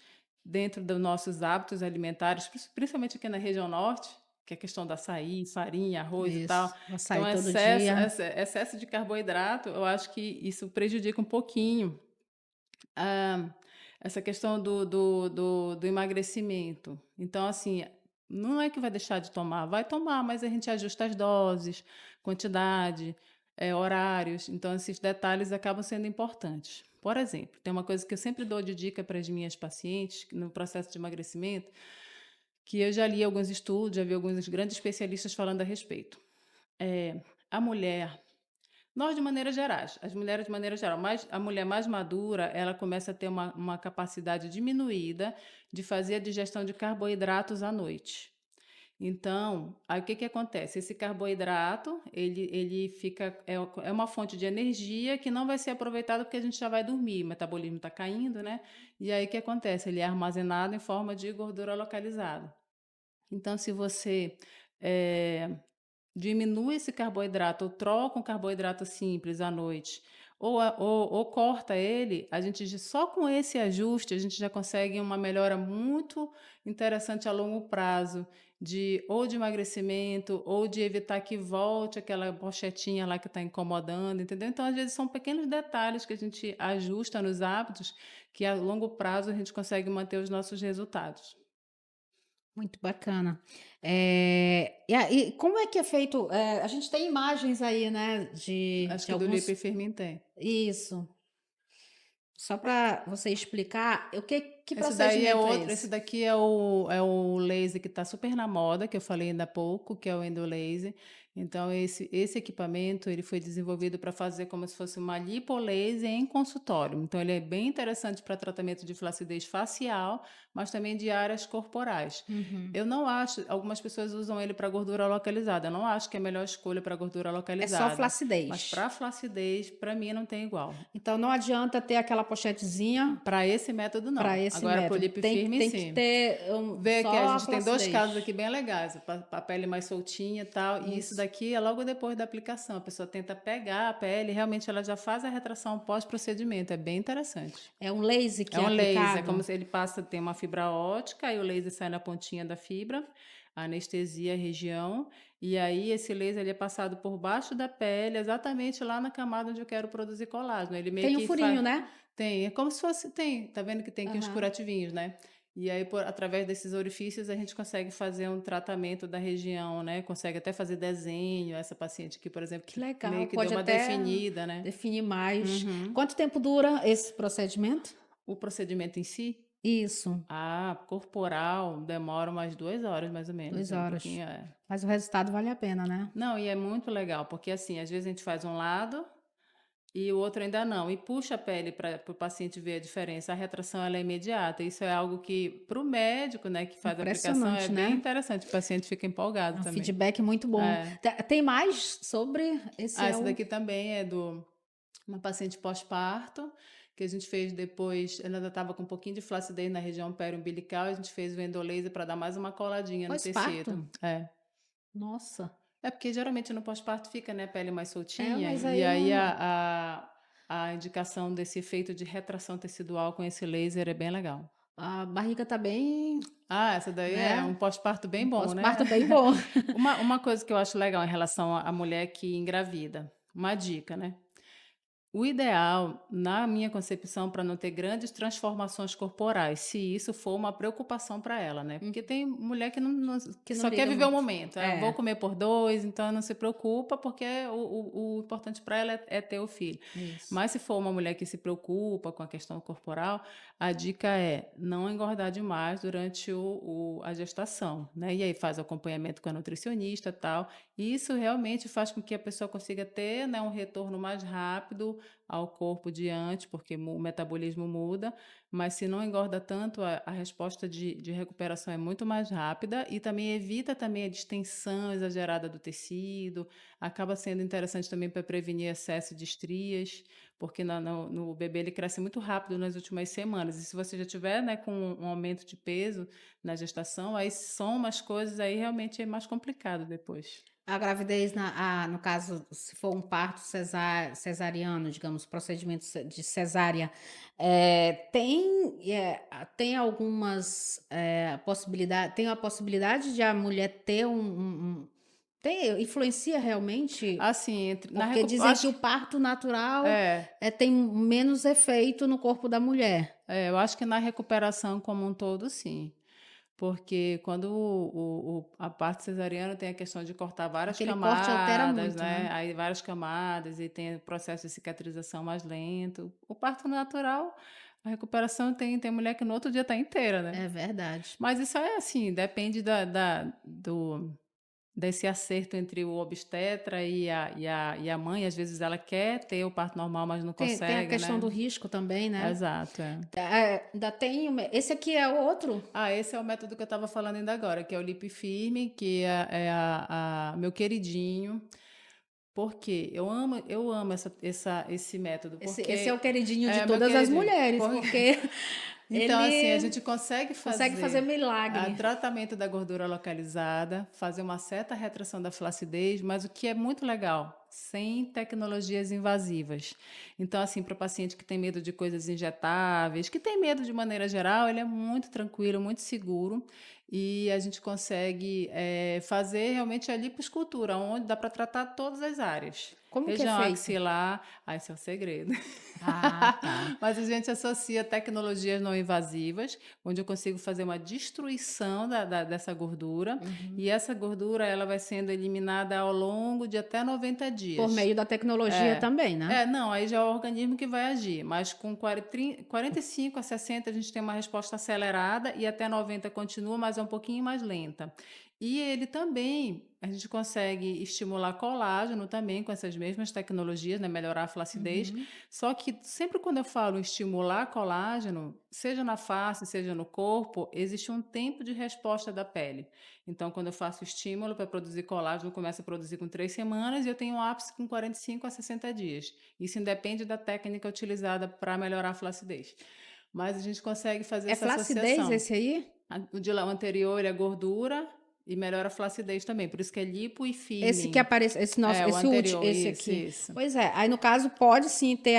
dentro dos nossos hábitos alimentares, principalmente aqui na região norte, que é a questão do açaí, farinha, arroz e tal. Isso, açaí Então, todo dia. excesso de carboidrato, eu acho que isso prejudica um pouquinho ah, essa questão do emagrecimento. Então, assim, não é que vai deixar de tomar, vai tomar, mas a gente ajusta as doses, quantidade, horários. Então, esses detalhes acabam sendo importantes. Por exemplo, tem uma coisa que eu sempre dou de dica para as minhas pacientes no processo de emagrecimento, que eu já li alguns estudos, já vi alguns grandes especialistas falando a respeito. A mulher nós, de maneira gerais, as mulheres de maneira geral, mas a mulher mais madura, ela começa a ter uma capacidade diminuída de fazer a digestão de carboidratos à noite. Então, aí o que que acontece? Esse carboidrato, ele fica, é uma fonte de energia que não vai ser aproveitada porque a gente já vai dormir, o metabolismo está caindo, né? E aí o que acontece? Ele é armazenado em forma de gordura localizada. Então, se você eh, diminui esse carboidrato ou troca um carboidrato simples à noite, ou corta ele, a gente só com esse ajuste a gente já consegue uma melhora muito interessante a longo prazo, ou de emagrecimento, ou de evitar que volte aquela pochetinha lá que está incomodando, entendeu? Então, às vezes, são pequenos detalhes que a gente ajusta nos hábitos, que a longo prazo a gente consegue manter os nossos resultados. Muito bacana. E como é que é feito? A gente tem imagens aí, né, de, Acho de que do alguns. Lipo e Firmino tem. Isso. Só para você explicar, que Esse daí é procedimento é outro, esse esse? daqui é o laser que está super na moda, que eu falei ainda há pouco, que é o endolaser. Então, esse equipamento ele foi desenvolvido para fazer como se fosse uma lipolaser em consultório. Então, ele é bem interessante para tratamento de flacidez facial, mas também de áreas corporais. Uhum. Eu não acho, algumas pessoas usam ele para gordura localizada. Eu não acho que é a melhor escolha para gordura É só localizada, mas flacidez. para flacidez, para mim não tem igual. Então não adianta ter aquela pochetezinha Para esse método, para não. esse Agora, pro método? lip Tem, firme, tem que sim. ter Vê só que a a gente tem 2 casos flacidez. aqui bem legais, a pele mais soltinha e tal, e isso Isso. daqui é logo depois da aplicação. A pessoa tenta pegar a pele, realmente ela já faz a retração pós-procedimento, é bem interessante. É um laser É que é um laser, é como aplicado? se ele passa, tem uma fibra ótica, aí o laser sai na pontinha da fibra, anestesia a região, e aí esse laser ele é passado por baixo da pele, exatamente lá na camada onde eu quero produzir colágeno. Ele meio Tem o que furinho, faz. né? Tem, é como se fosse. Tem, tá vendo que tem aqui uns Aham. curativinhos, né? E aí, através desses orifícios, a gente consegue fazer um tratamento da região, né? Consegue até fazer desenho. Essa paciente aqui, por exemplo, Que que meio legal. que deu Pode uma até definida, né? definir mais. Uhum. Quanto tempo dura esse procedimento? O procedimento em si, Isso, corporal, demora umas 2 horas, mais ou menos. duas É um horas. pouquinho, é. Mas o resultado vale a pena, né? Não, e é muito legal, porque assim, às vezes a gente faz um lado e o outro ainda não, e puxa a pele para o paciente ver a diferença. A retração ela é imediata. Isso é algo que, para o médico, né, que faz a aplicação, é Impressionante, bem né? interessante. O paciente fica empolgado É um também. feedback muito bom. É. Tem mais sobre esse Essa daqui também é do uma paciente pós-parto, que a gente fez depois, ela ainda estava com um pouquinho de flacidez na região periumbilical, a gente fez o endolaser para dar mais uma coladinha no pós-parto? tecido. É. Nossa. É porque geralmente no pós-parto fica, né, a pele mais É, soltinha, mas e aí aí não. a indicação desse efeito de retração tecidual com esse laser é bem legal. A barriga tá bem, Ah, essa daí é um né? pós-parto Um bem bom, né? pós-parto bem bom. Uma coisa que eu acho legal em relação à mulher que engravida, uma dica, né? O ideal, na minha concepção, para não ter grandes transformações corporais, se isso for uma preocupação para ela, né? Porque tem mulher que Que que não só quer liga viver o muito. momento. Eu vou É, comer por 2, então não se preocupa, porque o importante para ela é ter o filho. isso. Mas se for uma mulher que se preocupa com a questão corporal, a dica é não engordar demais durante a gestação, né? E aí faz acompanhamento com a nutricionista e tal. E isso realmente faz com que a pessoa consiga ter, né, um retorno mais rápido ao corpo de antes, porque o metabolismo muda, mas se não engorda tanto, a resposta de recuperação é muito mais rápida e também evita também a distensão exagerada do tecido, acaba sendo interessante também para prevenir excesso de estrias, porque no bebê ele cresce muito rápido nas últimas semanas, e se você já tiver, né, com um aumento de peso na gestação, aí soma as coisas, aí realmente é mais complicado depois. A gravidez, no caso, se for um parto cesariano, digamos, procedimento de cesárea, tem algumas possibilidades, tem a possibilidade de a mulher ter influencia realmente, Assim, porque eu dizem que acho o parto natural é, tem menos efeito no corpo da mulher. eu acho que na recuperação como um todo, sim. Porque quando a parte cesariana tem a questão de cortar várias Aquele corte altera camadas, muito, né? né? Aí várias camadas e tem o processo de cicatrização mais lento. O parto natural, a recuperação tem mulher que no outro dia está inteira, né? É verdade. Mas isso é assim, depende desse acerto entre o obstetra e a mãe. Às vezes ela quer ter o parto normal, mas não Tem a consegue, questão né? do risco também, né? Exato, é. Ainda tem. Esse aqui é o outro? Ah, esse é o método que eu estava falando ainda agora, que é o lip firme, que é meu queridinho. Por quê? Eu amo esse método, Esse é o porque queridinho de é meu todas as queridinho. mulheres, porque Então, assim, a ele gente consegue consegue fazer fazer o milagre. tratamento da gordura localizada, fazer uma certa retração da flacidez, mas o que é muito legal, sem tecnologias invasivas. Então, assim, para o paciente que tem medo de coisas injetáveis, que tem medo de maneira geral, ele é muito tranquilo, muito seguro. E a gente consegue fazer realmente a lipoescultura, onde dá para tratar todas as áreas. Como que é Região feito? axilar, esse é o segredo. Ah, tá. Mas a gente associa tecnologias não invasivas, onde eu consigo fazer uma destruição dessa gordura, Uhum. e essa gordura ela vai sendo eliminada ao longo de até 90 Por dias. meio da tecnologia É. também, né? Não, aí já é o organismo que vai agir, mas com 45 a 60 a gente tem uma resposta acelerada e até 90 continua, mas é um pouquinho mais lenta. E ele também, a gente consegue estimular colágeno também com essas mesmas tecnologias, né, melhorar a flacidez. Uhum. Só que sempre quando eu falo em estimular colágeno, seja na face, seja no corpo, existe um tempo de resposta da pele. Então, quando eu faço estímulo para produzir colágeno, começa a produzir com 3 semanas e eu tenho um ápice com 45 a 60 dias. Isso independe da técnica utilizada para melhorar a flacidez. mas a gente consegue fazer É essa flacidez associação. esse aí? O de lá, o anterior é gordura e melhora a flacidez também, por isso que é lipo e Esse que firming. aparece, esse nosso, É, o anterior, esse isso, aqui. isso. Pois é, aí no caso pode sim ter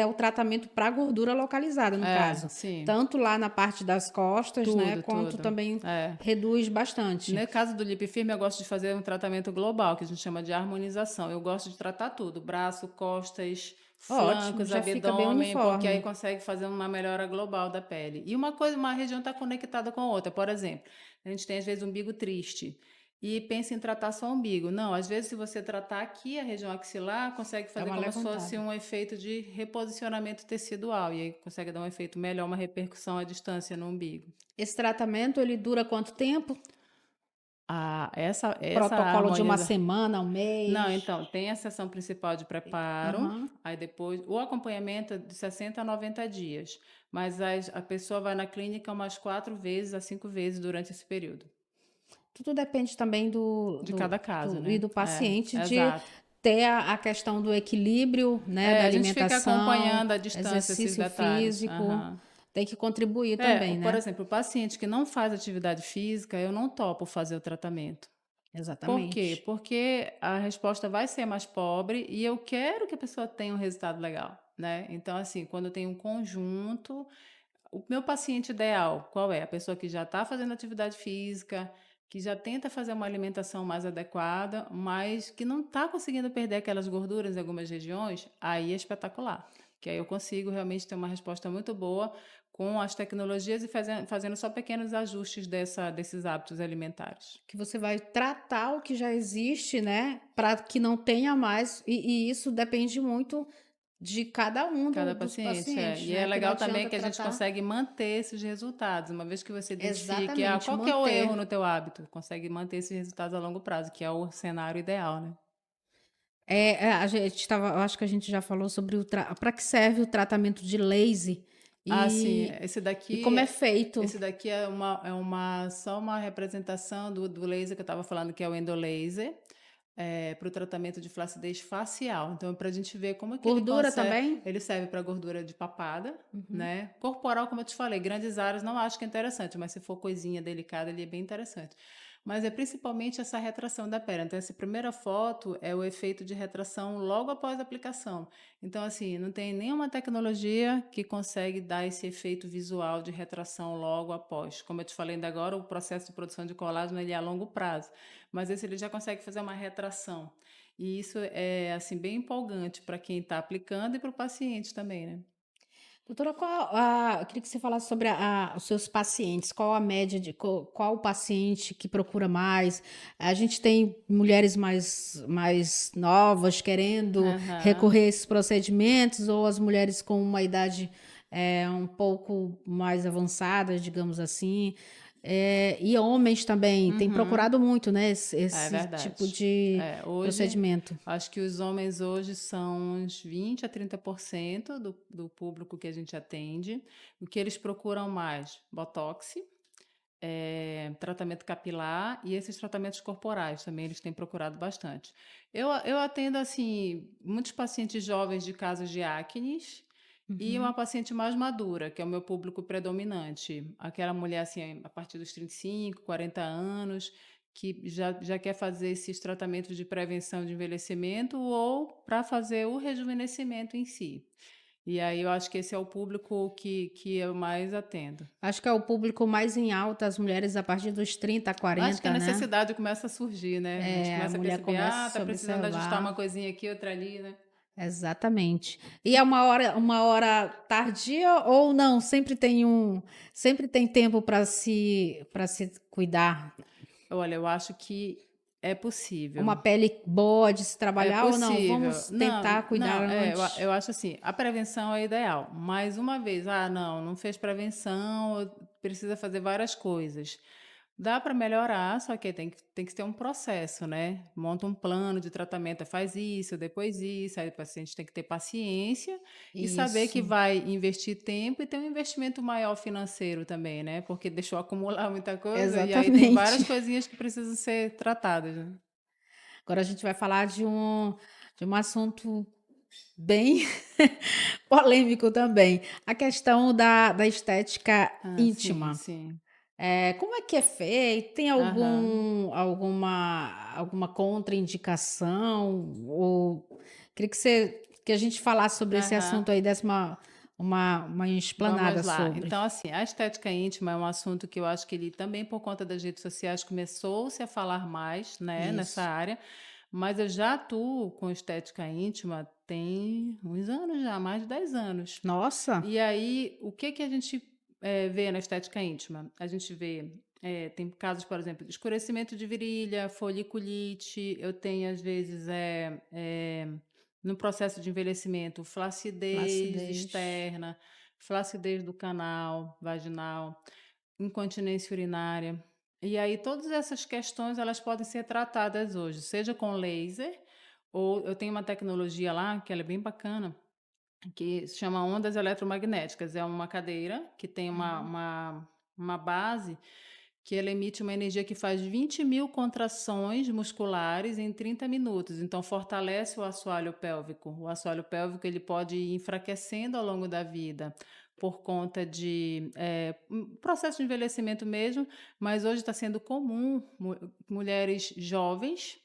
o tratamento para gordura localizada, no É, caso. sim, Tanto lá na parte das costas, né, tudo, quanto tudo. também É. reduz bastante. No caso do lip firme, eu gosto de fazer um tratamento global, que a gente chama de harmonização. Eu gosto de tratar tudo, braço, costas, Ótimo, flancos, já fica bem abdômen, porque aí uniforme. consegue fazer uma melhora global da pele. E uma coisa, uma região está conectada com a outra. Por exemplo, a gente tem às vezes um umbigo triste e pensa em tratar só o umbigo. Não, às vezes se você tratar aqui a região axilar, consegue É fazer uma como se fosse levantada. um efeito de reposicionamento tecidual e aí consegue dar um efeito melhor, uma repercussão à distância no umbigo. Esse tratamento, ele dura quanto tempo? Essa Protocolo de uma harmonização. semana, um Não, mês? então, tem a sessão principal de preparo, Aham. aí depois o acompanhamento é de 60 a 90 dias, mas a pessoa vai na clínica umas 4 vezes a 5 vezes durante esse período, Tudo depende também de cada caso, e né? do paciente É, de exato. ter a questão do equilíbrio, né, da É, a gente fica alimentação, acompanhando à distância esses exercício detalhes. físico, Aham. tem que contribuir É, também, por né? exemplo, o paciente que não faz atividade física, eu não topo fazer o tratamento. Por quê? Exatamente. Porque a resposta vai ser mais pobre e eu quero que a pessoa tenha um resultado legal, né? Então, assim, quando eu tenho um conjunto, o meu paciente ideal, qual é? A pessoa que já está fazendo atividade física, que já tenta fazer uma alimentação mais adequada, mas que não está conseguindo perder aquelas gorduras em algumas regiões, aí é espetacular. Que aí eu consigo realmente ter uma resposta muito boa com as tecnologias e fazendo só pequenos ajustes desses hábitos alimentares. Que você vai tratar o que já existe, né, para que não tenha mais, e isso depende muito de cada um Cada dos paciente, é. pacientes, E é né, que não legal também adianta que a gente tratar consegue manter esses resultados. Uma vez que você identifique, exatamente, qual que é o erro manter. no teu hábito, consegue manter esses resultados a longo prazo, que é o cenário ideal, né? A gente estava, eu acho que a gente já falou sobre para que serve o tratamento de laser Ah, sim, e, e como é feito. esse daqui só uma representação do laser que eu estava falando, que é o endolaser, para o tratamento de flacidez facial. Então, para a gente ver como que ele Gordura consegue, também? ele serve para gordura de papada, Uhum. né? Corporal, como eu te falei, grandes áreas não acho que é interessante, mas se for coisinha delicada, ele é bem interessante. Mas é principalmente essa retração da pele. Então, essa primeira foto é o efeito de retração logo após a aplicação. Então, assim, não tem nenhuma tecnologia que consegue dar esse efeito visual de retração logo após. Como eu te falei ainda agora, o processo de produção de colágeno ele é a longo prazo, mas esse ele já consegue fazer uma retração. E isso é assim bem empolgante para quem está aplicando e para o paciente também, né? Doutora, eu queria que você falasse sobre os seus pacientes, qual a média qual o paciente que procura mais? A gente tem mulheres mais novas querendo Aham. recorrer a esses procedimentos, ou as mulheres com uma idade um pouco mais avançada, digamos assim. E homens também têm Uhum. procurado muito, né, É esse tipo verdade. de Hoje, procedimento. acho que os homens hoje são uns 20 a 30% do público que a gente atende. O que eles procuram mais? Botox, tratamento capilar e esses tratamentos corporais também eles têm procurado bastante. Eu atendo, assim, muitos pacientes jovens de casos de acnes e uma Uhum. paciente mais madura, que é o meu público predominante. Aquela mulher, assim, a partir dos 35, 40 anos, que já quer fazer esses tratamentos de prevenção de envelhecimento ou para fazer o rejuvenescimento em si. E aí eu acho que esse é o público que eu mais atendo. Acho que é o público mais em alta, as mulheres a partir dos 30, Acho que a 40, né? necessidade começa a surgir, né? A gente A começa a mulher perceber, começa a tá se precisando ajustar uma observar. coisinha aqui, outra ali, né? Exatamente. E é uma hora tardia ou não? Sempre tem tempo para se cuidar. Olha, eu acho que é Uma possível. pele boa de se É trabalhar ou não? possível. Vamos Não, tentar cuidar não, antes. eu acho assim, a prevenção é ideal. Mais uma vez, não fez prevenção, precisa fazer várias coisas. Dá para melhorar, só que tem que ter um processo, né? Monta um plano de tratamento, faz isso, depois isso, aí o paciente tem que ter paciência e saber que Isso, vai investir tempo e ter um investimento maior financeiro também, né? Porque deixou acumular muita coisa e aí tem várias exatamente. coisinhas que precisam ser tratadas, né? Agora a gente vai falar de um assunto bem polêmico também. A questão da estética Ah, sim, íntima. sim. Como é que é feito? Tem Aham, alguma contraindicação? Ou queria que a gente falasse sobre esse aham. assunto aí, desse uma explanada Vamos lá. sobre. Então, assim, a estética íntima é um assunto que eu acho que ele também, por conta das redes sociais, começou-se a falar mais, né, nessa Isso. área, mas eu já atuo com estética íntima tem uns anos já, mais de 10 anos. Nossa, E aí, o que que a gente vê na estética íntima? A gente vê, tem casos, por exemplo, de escurecimento de virilha, foliculite, eu tenho, às vezes, no processo de envelhecimento, flacidez flacidez. externa, flacidez do canal vaginal, incontinência urinária. E aí, todas essas questões, elas podem ser tratadas hoje, seja com laser, ou eu tenho uma tecnologia lá, que ela é bem bacana, que se chama ondas eletromagnéticas. É uma cadeira que tem Uhum. uma base que ela emite uma energia que faz 20.000 contrações musculares em 30 minutos. Então, fortalece o assoalho pélvico. O assoalho pélvico ele pode ir enfraquecendo ao longo da vida por conta de processo de envelhecimento mesmo, mas hoje está sendo comum mulheres jovens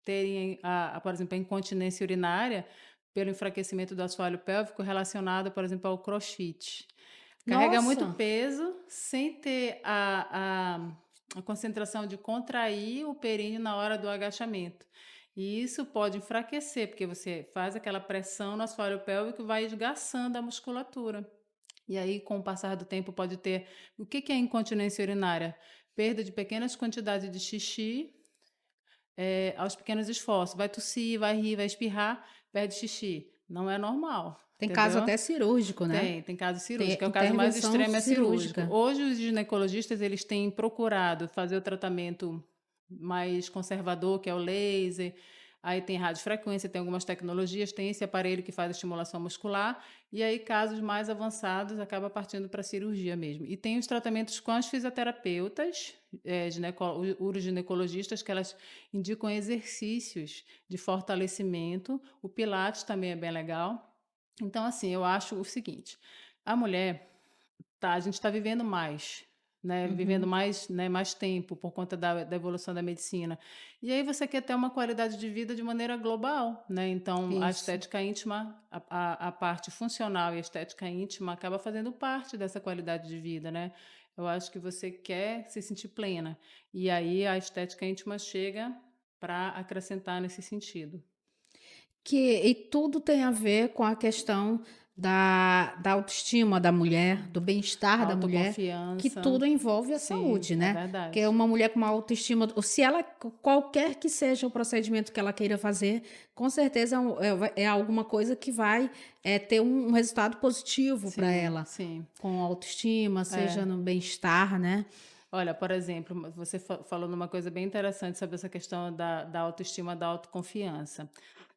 terem, por exemplo, a incontinência urinária pelo enfraquecimento do assoalho pélvico relacionado, por exemplo, ao crossfit. Carrega muito Nossa, peso sem ter a concentração de contrair o períneo na hora do agachamento. E isso pode enfraquecer, porque você faz aquela pressão no assoalho pélvico e vai esgaçando a musculatura. E aí, com o passar do tempo, pode ter. O que que é incontinência urinária? Perda de pequenas quantidades de xixi aos pequenos esforços. Vai tossir, vai rir, vai espirrar, perde xixi. Não é normal, tem caso entendeu? até cirúrgico, né? Tem caso Tem cirúrgico. É o caso mais intervenção extremo é cirúrgico. cirúrgica. Hoje os ginecologistas eles têm procurado fazer o tratamento mais conservador, que é o laser. Aí tem radiofrequência, tem algumas tecnologias, tem esse aparelho que faz a estimulação muscular, e aí casos mais avançados acaba partindo para cirurgia mesmo. E tem os tratamentos com as fisioterapeutas, uroginecologistas, que elas indicam exercícios de fortalecimento. O Pilates também é bem legal. Então, assim, eu acho o seguinte: a mulher, tá, a gente está vivendo mais, né? Vivendo Uhum. mais, né, mais tempo por conta da evolução da medicina. E aí você quer ter uma qualidade de vida de maneira global, né? Então, a Isso. estética íntima, a parte funcional e a estética íntima acaba fazendo parte dessa qualidade de vida, né? Eu acho que você quer se sentir plena. E aí a estética íntima chega para acrescentar nesse sentido. E tudo tem a ver com a questão da autoestima da mulher, do bem-estar da mulher, que Autoconfiança. tudo envolve a Sim, saúde, é né? Porque verdade. uma mulher com uma autoestima, ou se ela, qualquer que seja o procedimento que ela queira fazer, com certeza é alguma coisa que vai ter um resultado positivo para Sim, ela, sim. com autoestima, seja É. no bem-estar, né? Olha, por exemplo, você falou numa coisa bem interessante sobre essa questão da autoestima, da autoconfiança.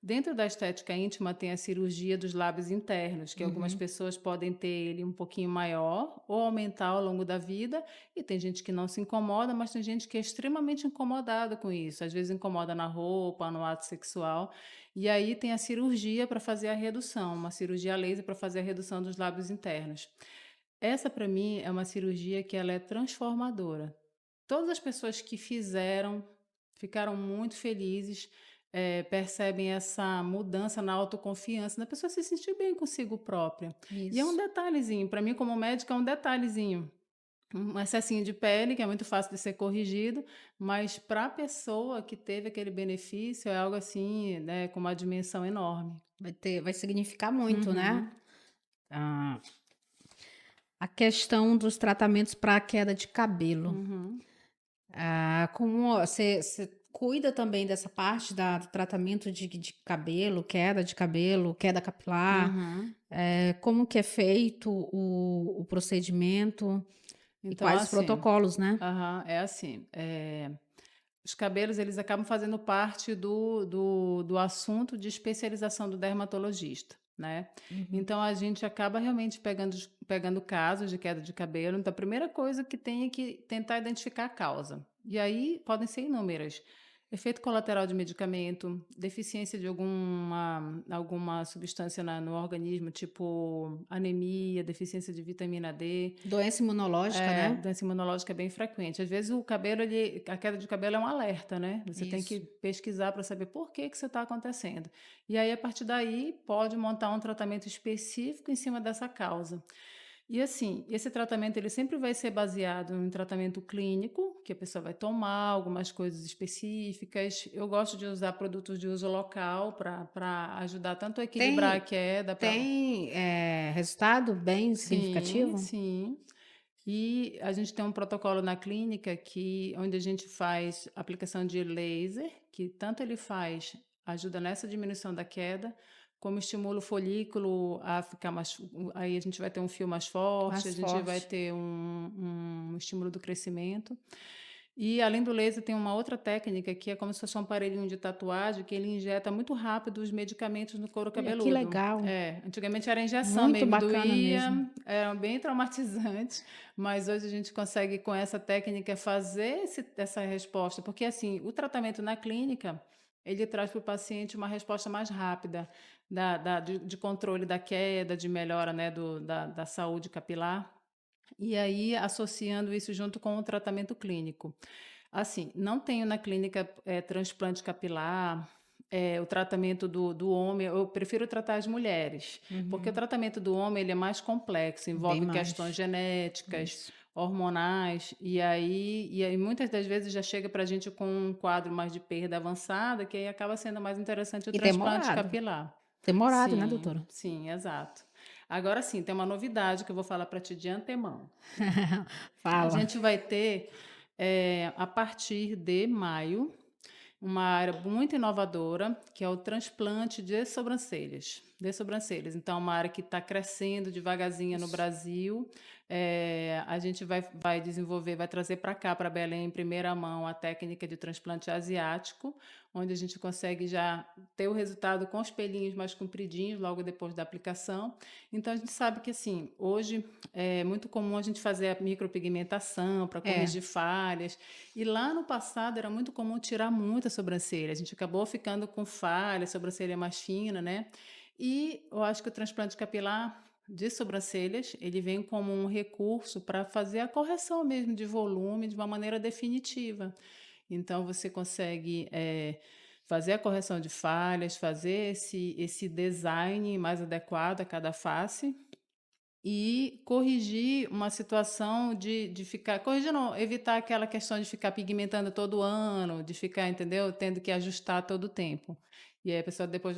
Dentro da estética íntima tem a cirurgia dos lábios internos, que algumas Uhum. pessoas podem ter ele um pouquinho maior ou aumentar ao longo da vida, e tem gente que não se incomoda, mas tem gente que é extremamente incomodada com isso. Às vezes incomoda na roupa, no ato sexual. E aí tem a cirurgia para fazer a redução, uma cirurgia laser para fazer a redução dos lábios internos. Essa para mim é uma cirurgia que ela é transformadora. Todas as pessoas que fizeram ficaram muito felizes, percebem essa mudança na autoconfiança, da pessoa se sentir bem consigo própria. E é um Isso. detalhezinho, para mim como médica é um detalhezinho, um excessinho de pele que é muito fácil de ser corrigido, mas para a pessoa que teve aquele benefício é algo assim, né, com uma dimensão enorme. Vai significar muito, né? Uhum, Ah, a questão dos tratamentos para a queda de cabelo. uhum. Como você cuida também dessa parte do tratamento de cabelo, queda capilar, Uhum. como que é feito o procedimento e Então, quais os assim, protocolos, né? aham, é assim, os cabelos eles acabam fazendo parte do assunto de especialização do dermatologista, né? Uhum. Então a gente acaba realmente pegando casos de queda de cabelo. Então a primeira coisa que tem é que tentar identificar a causa. E aí podem ser inúmeras. efeito colateral de medicamento, deficiência de alguma substância no organismo, tipo anemia, deficiência de vitamina D. Doença imunológica, né? Doença imunológica é bem frequente. Às vezes a queda de cabelo é um alerta, né? Você tem que Isso. pesquisar para saber por que que isso está acontecendo. E aí, a partir daí, pode montar um tratamento específico em cima dessa causa. E assim, esse tratamento ele sempre vai ser baseado em tratamento clínico, que a pessoa vai tomar algumas coisas específicas. Eu gosto de usar produtos de uso local para ajudar tanto a equilibrar a Tem, queda, tem resultado bem sim, significativo? sim. E a gente tem um protocolo na clínica onde a gente faz aplicação de laser, que tanto ele ajuda nessa diminuição da queda, como estimula o folículo a ficar mais. Aí a gente vai ter um fio mais forte, a Mais gente vai forte. ter um estímulo do crescimento. E além do laser, tem uma outra técnica que é como se fosse um aparelhinho de tatuagem que ele injeta muito rápido os medicamentos no couro Olha, que cabeludo. legal. Antigamente era injeção Muito mesmo, bacana doía, mesmo. era bem traumatizante, mas hoje a gente consegue, com essa técnica, fazer essa resposta, porque assim, o tratamento na clínica, ele traz para o paciente uma resposta mais rápida de controle da queda, de melhora, né, da saúde capilar. E aí, associando isso junto com o tratamento clínico. Assim, não tenho na clínica transplante capilar, o tratamento do homem, eu prefiro tratar as mulheres, porque o Uhum. tratamento do homem ele é mais complexo, Bem envolve questões mais. genéticas, Isso. hormonais, e aí muitas das vezes já chega para a gente com um quadro mais de perda avançada, que aí acaba sendo mais interessante o E transplante demorado. capilar. Demorado, né, Sim, doutora? sim, exato. Agora sim, tem uma novidade que eu vou falar para ti de antemão. A Fala. gente vai ter, a partir de maio, uma área muito inovadora, que é o transplante de sobrancelhas. De sobrancelhas. Então, é uma área que está crescendo devagarzinho no Isso. Brasil. A gente vai desenvolver, vai trazer para cá, para Belém, em primeira mão, a técnica de transplante asiático, onde a gente consegue já ter o resultado com os pelinhos mais compridinhos logo depois da aplicação. Então, a gente sabe que, assim, hoje é muito comum a gente fazer a micropigmentação para É. corrigir falhas. E lá no passado era muito comum tirar muita sobrancelha. A gente acabou ficando com falha, sobrancelha mais fina, né? E eu acho que o transplante capilar de sobrancelhas, ele vem como um recurso para fazer a correção mesmo de volume de uma maneira definitiva. Então você consegue fazer a correção de falhas, fazer esse design mais adequado a cada face e corrigir uma situação de ficar corrigir não, evitar aquela questão de ficar pigmentando todo ano, de ficar, entendeu, tendo que ajustar todo o tempo. E aí a pessoa depois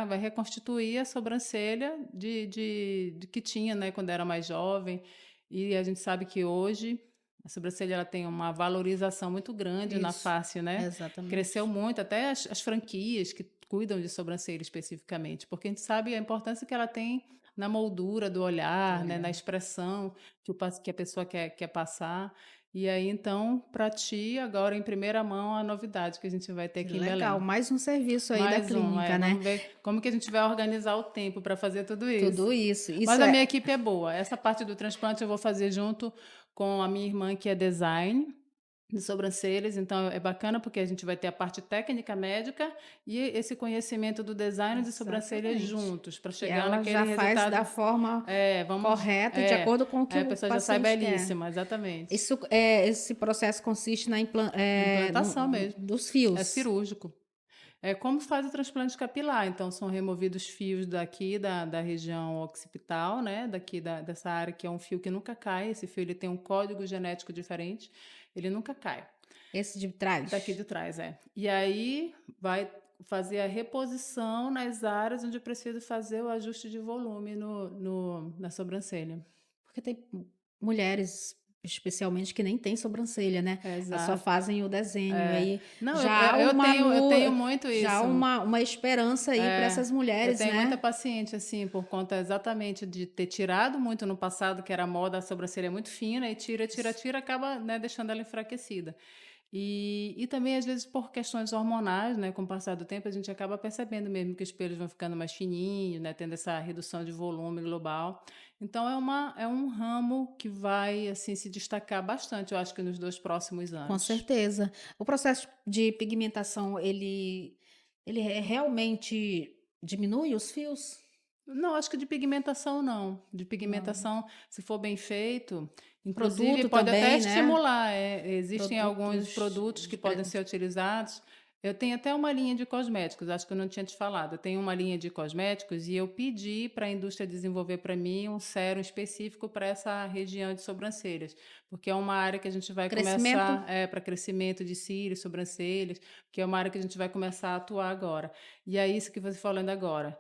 vai reconstituir a sobrancelha de que tinha, né, quando era mais jovem. E a gente sabe que hoje a sobrancelha ela tem uma valorização muito grande na Isso. face, né? Cresceu Exatamente. muito, até as franquias que cuidam de sobrancelha especificamente, porque a gente sabe a importância que ela tem na moldura do Do olhar, né, na olhar. expressão que a pessoa quer passar. E aí, então, para ti, agora em primeira mão, a novidade que a gente vai ter Que aqui em legal. Belém. Mais um serviço aí da Mais um, clínica, né? vamos ver como que a gente vai organizar o tempo para fazer tudo isso. Tudo isso. Mas Isso a minha é. equipe é boa. Essa parte do transplante eu vou fazer junto com a minha irmã, que é design de sobrancelhas, então é bacana porque a gente vai ter a parte técnica médica e esse conhecimento do design de sobrancelhas Exatamente. juntos, para E chegar ela naquele já faz da resultado. forma Vamos. correta e de acordo com o que Aí a o pessoa já sai paciente quer. belíssima, exatamente. Esse processo consiste na Implantação mesmo. dos É fios. cirúrgico. É como faz o transplante capilar. Então, são removidos fios daqui da região occipital, né? Dessa área que é um fio que nunca cai. Esse fio ele tem um código genético diferente, ele nunca cai. Esse de Daqui trás. de trás, é. E aí vai fazer a reposição nas áreas onde precisa fazer o ajuste de volume na sobrancelha. Porque tem mulheres, especialmente, que nem têm sobrancelha, né? É, Elas só exato. fazem o desenho. É. Aí Não, já há uma eu lu... tenho muito já há isso. uma esperança aí para É, essas eu mulheres, tenho muita né? paciente, assim, por conta exatamente de ter tirado muito no passado, que era moda, a sobrancelha muito fina, e tira, Isso. acaba, né, deixando ela enfraquecida. E também, às vezes, por questões hormonais, né, com o passar do tempo, a gente acaba percebendo mesmo que os pelos vão ficando mais fininhos, né, tendo essa redução de volume global. Então é um ramo que vai, assim, se destacar bastante, eu acho que nos 2 próximos Com anos. certeza. O processo de pigmentação, ele realmente diminui os fios? Não, acho que de pigmentação não. De Não. pigmentação, se for bem feito, inclusive Produto pode até também, né, estimular, existem alguns produtos produtos que de podem ser utilizados. Eu tenho até uma linha de cosméticos, acho que eu não tinha te falado. Eu tenho uma linha de cosméticos e eu pedi para a indústria desenvolver para mim um sérum específico para essa região de sobrancelhas, porque é uma área que a gente vai crescimento. começar, para crescimento de cílios, sobrancelhas, que é uma área que a gente vai começar a atuar agora. E é isso que você falando agora.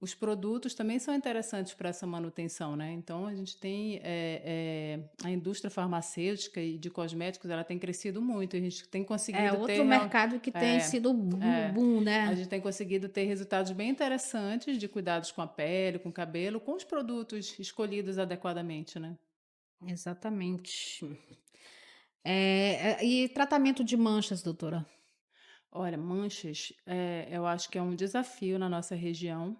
Os produtos também são interessantes para essa manutenção, né, então a gente tem, a indústria farmacêutica e de cosméticos, ela tem crescido muito, a gente tem É conseguido ter outro mercado que tem é, sido boom, a né. gente tem conseguido ter resultados bem interessantes de cuidados com a pele, com o cabelo, com os produtos escolhidos adequadamente, né. Exatamente. E tratamento de manchas, doutora? Olha, manchas, eu acho que é um desafio na nossa região,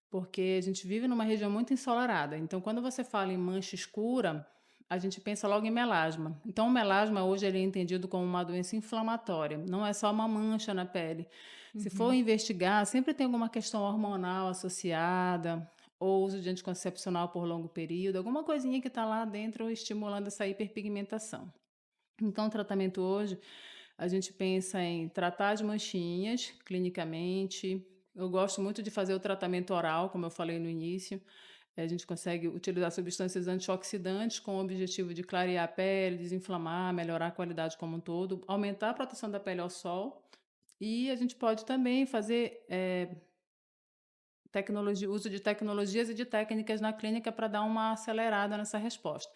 porque a gente vive numa região muito ensolarada. Então, quando você fala em mancha escura, a gente pensa logo em melasma. Então, o melasma hoje ele é entendido como uma doença inflamatória, não é só uma mancha na pele. Se for Uhum. investigar, sempre tem alguma questão hormonal associada, ou uso de anticoncepcional por longo período, alguma coisinha que está lá dentro estimulando essa hiperpigmentação. Então, o tratamento hoje, a gente pensa em tratar as manchinhas clinicamente. Eu gosto muito de fazer o tratamento oral, como eu falei no início. A gente consegue utilizar substâncias antioxidantes com o objetivo de clarear a pele, desinflamar, melhorar a qualidade como um todo, aumentar a proteção da pele ao sol. E a gente pode também fazer uso de tecnologias e de técnicas na clínica para dar uma acelerada nessa resposta.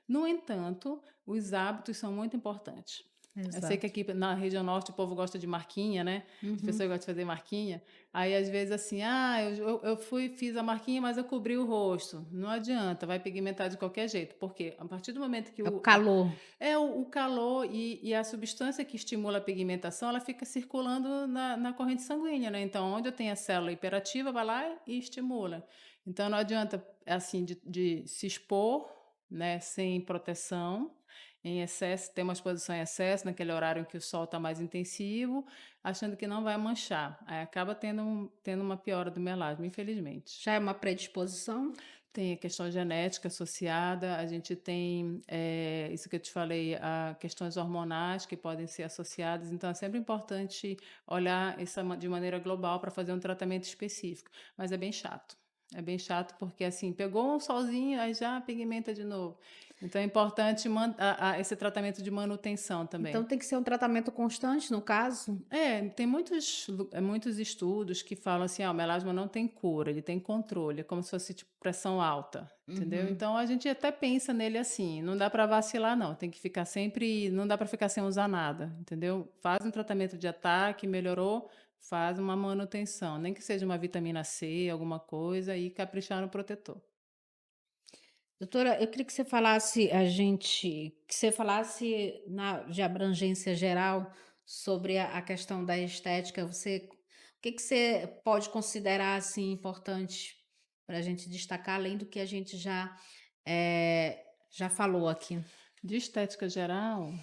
No entanto, os hábitos são muito importantes. Eu sei que Exato. aqui na região norte o povo gosta de marquinha, né? As Uhum. pessoas gostam de fazer marquinha. Aí, às vezes, assim, eu fui, fiz a marquinha, mas eu cobri o rosto. Não adianta, vai pigmentar de qualquer jeito. Porque a partir do momento que É o calor. o calor e a substância que estimula a pigmentação, ela fica circulando na corrente sanguínea, né? Então, onde eu tenho a célula hiperativa, vai lá e estimula. Então, não adianta, assim, de se expor, né, sem proteção, em excesso, ter uma exposição em excesso, naquele horário em que o sol está mais intensivo, achando que não vai manchar. Aí acaba tendo uma piora do melasma, infelizmente. Já é uma predisposição? Tem a questão genética associada, a gente tem, isso que eu te falei, a questões hormonais que podem ser associadas, então é sempre importante olhar de maneira global para fazer um tratamento específico, mas é bem chato porque, assim, pegou um solzinho, aí já pigmenta de novo. Então é importante esse tratamento de manutenção Então também. tem que ser um tratamento constante, no caso? Tem muitos estudos que falam assim: "Ah, o melasma não tem cura, ele tem controle", é como se fosse, tipo, pressão alta, entendeu. Uhum. Então a gente até pensa nele assim, não dá para vacilar não, tem que ficar sempre não dá para ficar sem usar nada, entendeu. Faz um tratamento de ataque, melhorou, faz uma manutenção, nem que seja uma vitamina C, alguma coisa, e caprichar no protetor. Doutora, eu queria que você falasse de abrangência geral sobre a questão da estética. O que você pode considerar assim importante para a gente destacar, além do que a gente já falou aqui? De estética geral,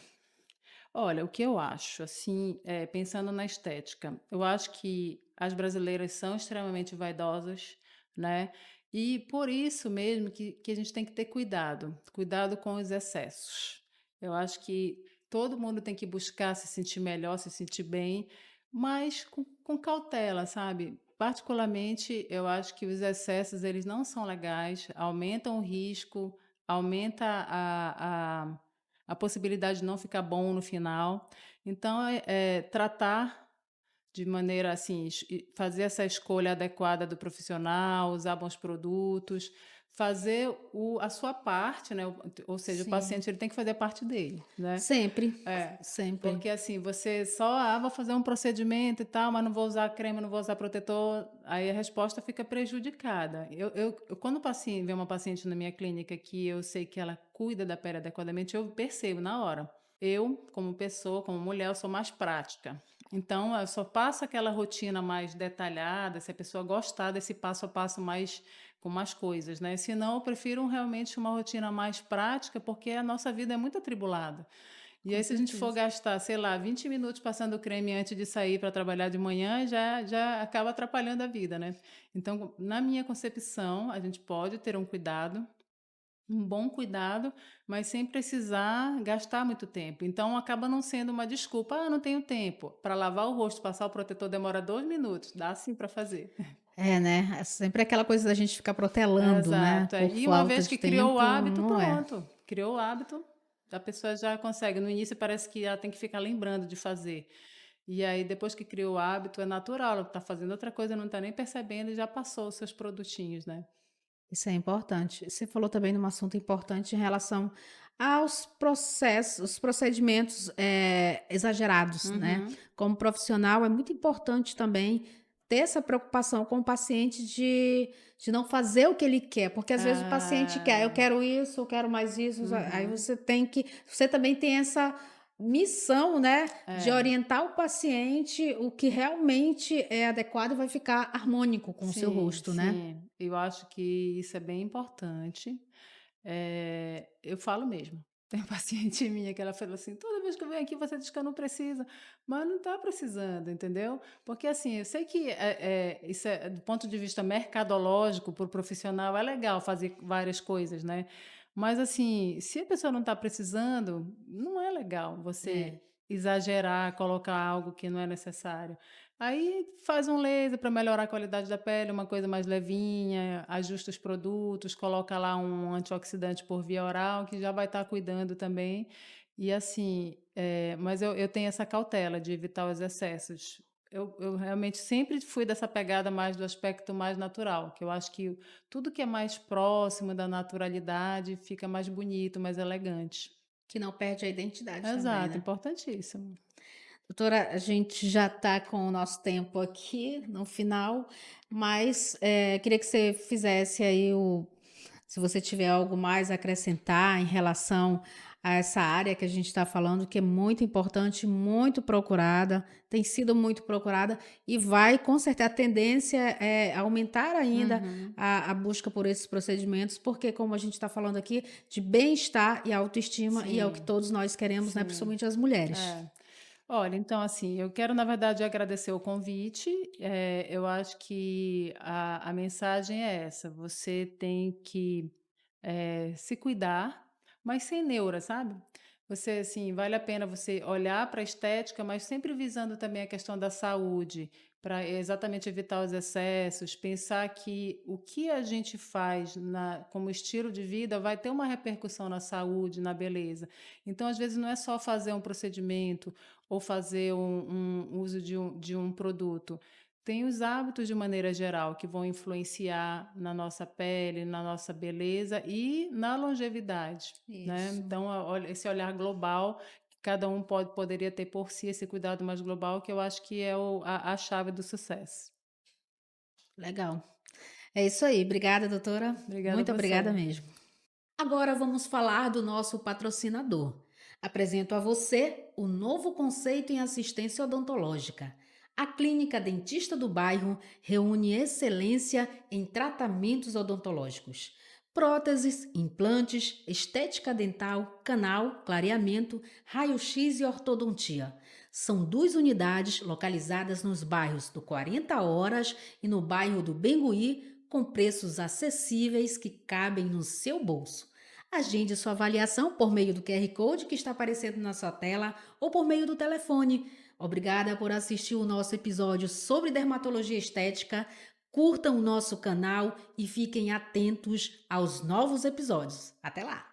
olha, o que eu acho, assim, pensando na estética, eu acho que as brasileiras são extremamente vaidosas, né? E por isso mesmo que a gente tem que ter cuidado, cuidado com os excessos. Eu acho que todo mundo tem que buscar se sentir melhor, se sentir bem, mas com cautela, sabe? Particularmente, eu acho que os excessos eles não são legais, aumentam o risco, aumenta a possibilidade de não ficar bom no final. Então, tratar de maneira assim, fazer essa escolha adequada do profissional, usar bons produtos, fazer a sua parte, né? Ou seja, o Sim, paciente ele tem que fazer a parte dele, né? sempre, É, sempre. porque assim, você só, vou fazer um procedimento e tal, mas não vou usar creme, não vou usar protetor, aí a resposta fica prejudicada. Quando vem uma paciente na minha clínica que eu sei que ela cuida da pele adequadamente, eu percebo na hora. eu, como pessoa, como mulher, eu sou mais prática. Então, eu só passo aquela rotina mais detalhada, se a pessoa gostar desse passo a passo mais com mais coisas, né? Senão, eu prefiro realmente uma rotina mais prática, porque a nossa vida é muito atribulada. E Com aí, se a gente for certeza. gastar, sei lá, 20 minutos passando creme antes de sair para trabalhar de manhã, já acaba atrapalhando a vida, né? Então, na minha concepção, a gente pode ter um bom cuidado, mas sem precisar gastar muito tempo. Então, acaba não sendo uma desculpa. Ah, não tenho tempo. Para lavar o rosto, passar o protetor demora 2 minutos. Dá sim para fazer. É, né? É sempre aquela coisa da gente ficar protelando, né? Exato. Por E uma falta vez de que criou o tempo, hábito, não é. pronto. Criou o hábito, a pessoa já consegue. No início parece que ela tem que ficar lembrando de fazer. E aí, depois que criou o hábito, é natural. Ela está fazendo outra coisa, não está nem percebendo e já passou os seus produtinhos, né? Isso é importante. Você falou também de um assunto importante em relação aos processos, os procedimentos exagerados, né? Uhum. Como profissional, é muito importante também ter essa preocupação com o paciente de não fazer o que ele quer, porque às vezes o paciente quer, eu Ah, quero isso, eu quero mais isso, aí uhum. você tem que, você também tem essa missão, né, de É. orientar o paciente o que realmente é adequado e vai ficar harmônico com o seu Sim, rosto, né? sim. Eu acho que isso é bem importante. Eu falo mesmo. Tem paciente minha que ela fala assim: "Toda vez que eu venho aqui você diz que eu não preciso", mas não está precisando, entendeu? Porque, assim, eu sei que, isso é do ponto de vista mercadológico, para o profissional é legal fazer várias coisas, né, mas, assim, se a pessoa não está precisando, não é legal você É. exagerar, colocar algo que não é necessário. Aí faz um laser para melhorar a qualidade da pele, uma coisa mais levinha, ajusta os produtos, coloca lá um antioxidante por via oral, que já vai estar cuidando também. E assim, mas eu tenho essa cautela de evitar os excessos. Eu realmente sempre fui dessa pegada mais do aspecto mais natural, que eu acho que tudo que é mais próximo da naturalidade fica mais bonito, mais elegante. Que não perde a identidade também, Exato, né. importantíssimo. Doutora, a gente já está com o nosso tempo aqui no final, mas, queria que você fizesse aí o se você tiver algo mais a acrescentar em relação a essa área que a gente está falando, que é muito importante, muito procurada, tem sido muito procurada e vai com certeza a tendência é aumentar ainda Uhum. a busca por esses procedimentos, porque como a gente está falando aqui de bem-estar e autoestima, e é o que Sim, todos nós queremos, né, sim. principalmente as mulheres. É. Olha, então, assim, eu quero, na verdade, agradecer o convite. Eu acho que a mensagem é essa: você tem que se cuidar, mas sem neura, sabe? Você, assim, vale a pena você olhar para a estética, mas sempre visando também a questão da saúde, para exatamente evitar os excessos, pensar que o que a gente faz como estilo de vida vai ter uma repercussão na saúde, na beleza. Então, às vezes, não é só fazer um procedimento ou fazer um uso de um produto. Tem os hábitos de maneira geral que vão influenciar na nossa pele, na nossa beleza e na longevidade, né. Isso. Então, olha, esse olhar global, que cada um poderia ter por si, esse cuidado mais global, que eu acho que é a chave do sucesso. Legal. É isso aí. Obrigada, doutora. Obrigada a Muito obrigada você. mesmo. Agora vamos falar do nosso patrocinador. Apresento a você o novo conceito em assistência odontológica. A Clínica Dentista do Bairro reúne excelência em tratamentos odontológicos. Próteses, implantes, estética dental, canal, clareamento, raio-x e ortodontia. São 2 unidades localizadas nos bairros do 40 Horas e no bairro do Bengui, com preços acessíveis que cabem no seu bolso. Agende sua avaliação por meio do QR Code que está aparecendo na sua tela ou por meio do telefone. Obrigada por assistir o nosso episódio sobre dermatologia estética. Curtam o nosso canal e fiquem atentos aos novos episódios. Até lá!